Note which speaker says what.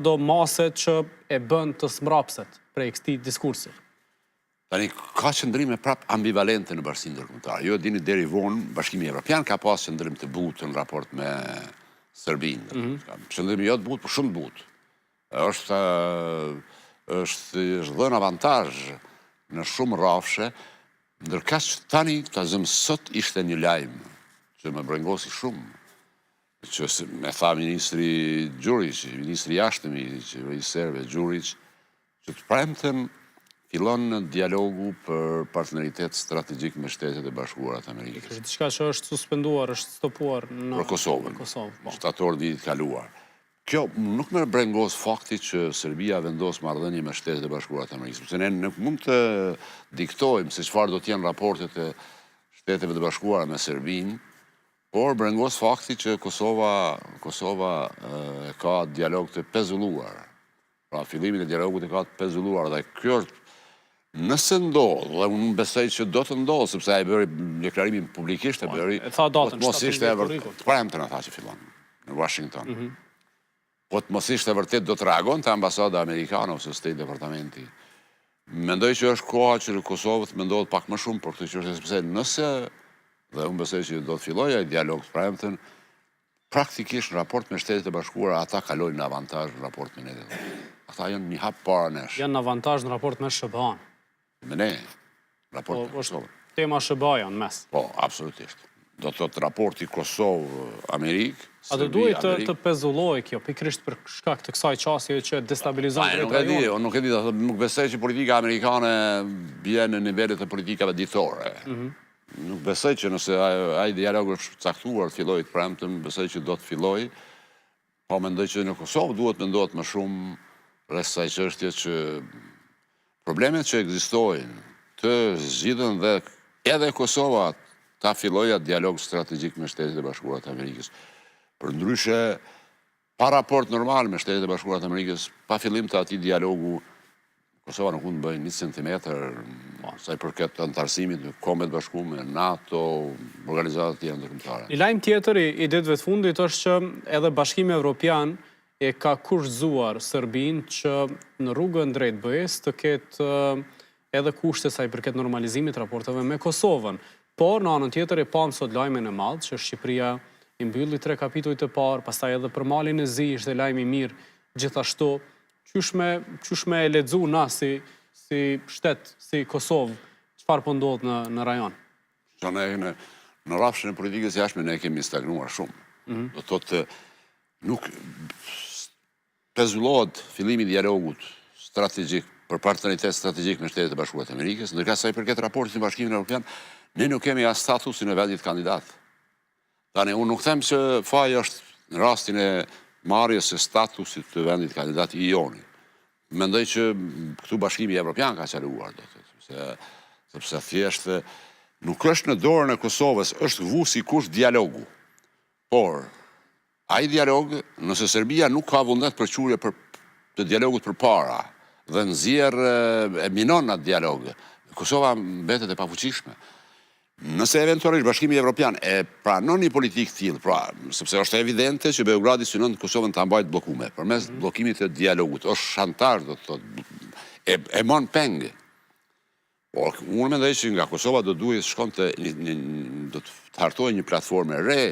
Speaker 1: do mase që e bën të smrapset prej këtij diskursi?
Speaker 2: Tani, ka qëndrime prap ambivalente në bashkinë ndërkombëtare. Jo, dini deri vonë, Bashkimi Evropian ka pas qëndrim të butë në raport me Serbinë. Qëndrimi jo të butë, por shumë të butë. është dhënë avantazh në shumë rrafshe, ndërkaq tani, ta zëm sot ishte një lajm që më brengosi shumë, që me tha ministri Gjurić, ministri jashtëm i qeverisë serbe Gjurić, që të premten fillon dialogu për partneritet strategjik me Shtetet e Bashkuara të Amerikës.
Speaker 1: Diçka që është suspenduar, është stopuar në
Speaker 2: Kosovën, shtator vitit kaluar. Kjo nuk më brengos fakti që Serbia vendos marrëdhënie me Shtetet e Bashkuara të Amerikës, sepse ne nuk mund të diktojmë se çfarë do të jenë raportet e Shteteve të Bashkuara me Serbinë, por brengos fakti që Kosova ka dialog të pezulluar. Pra, fillimin e dialogut e ka të pezulluar dhe kjo nëse ndodh, dhe unë besoj që do të ndodh, sepse ai bëri deklarimin publikisht, e bëri,
Speaker 1: e tha datën,
Speaker 2: mos ishte të premten ata që fillon në Washington. Po të mos ishte vërtet do të reagon të ambasada amerikane ose State Departamenti. Mendoj që është koha që Kosovë të mendohet pak më shumë për këtë çështje, sepse nëse, dhe unë besoj që do të fillojë ai dialog të premten, praktikisht në raport me Shtetet e Bashkuara ata kalojnë në avantazh në raport me ne. Ata janë një hap para nesh.
Speaker 1: Janë në avantazh në raport me SBA-n.
Speaker 2: Me ne, raport me Kosovë.
Speaker 1: Tema SBA-ja në mes.
Speaker 2: Po, absolutisht. Do të thotë raporti Kosovë-Amerikë.
Speaker 1: A do duhet të pezullojë kjo, pikërisht për shkak të kësaj çësje që destabilizon drejt rajonin?
Speaker 2: Unë nuk e di, nuk besoj që politika amerikane bie në nivelet e politikave ditore. Nuk besoj që nëse ai dialog është caktuar të fillojë të premten, besoj që do të fillojë, po mendoj që në Kosovë duhet mendohet më shumë rreth kësaj çështje që problemet që ekzistojnë të zgjidhen dhe edhe Kosova ta fillojë atë dialog strategjik me Shtetet e Bashkuara të Amerikës. Përndryshe, pa raport normal me Shtetet e Bashkuara të Amerikës, pa fillim të atij dialogu, Kosova nuk mund të bëjë 1 centimetër sa i përket antarësimit në Kombet e Bashkuara, NATO, organizatat tjera ndërkombëtare.
Speaker 1: Një lajm tjetër i ditëve të fundit është që edhe Bashkimi Evropian e ka kurrëzuar Serbinë që në rrugën drejt BE-s të ketë edhe kushte sa i përket normalizimit raporteve me Kosovën. Por në anën tjetër e pam sot lajmin e madh që Shqipëria i mbylli 3 kapitujt e parë, pastaj edhe për Malin e Zi ishte lajm i mirë gjithashtu. Qysh me e lexu na si shtet, si Kosovë, çfarë po ndodh në rajon?
Speaker 2: Që në rrafshën e politikës jashtme ne kemi stagnuar shumë. Do thotë nuk pezullohet fillimi i dialogut strategjik për partneritet strategjik me Shtetet e Bashkuara të Amerikës, ndërsa sa i përket raportit në Bashkimin Evropian, ne nuk kemi as statusin e vendit kandidat. Tani, unë nuk them që faji është në rastin e marrjes së statusit të vendit kandidat i joni. Mendoj që këtu Bashkimi Evropian ka qaluar, sepse thjesht nuk është në dorën e Kosovës, është vu sikush dialogu. Por, ai dialog, nëse Serbia nuk ka vullnet për çurje të dialogut përpara dhe nxjerr e minon atë dialog, Kosova mbetet e pafuqishme. Nëse eventualisht Bashkimi Evropian e pranon një politikë tillë, pra, sepse është evidente që Beogradi synon Kosovën ta mbajë bllokuar përmes bllokimit të dialogut, është shantazh, do të thotë, e mon peng. Por unë mendoj që nga Kosova do duhet shkonte do të hartojë një platformë re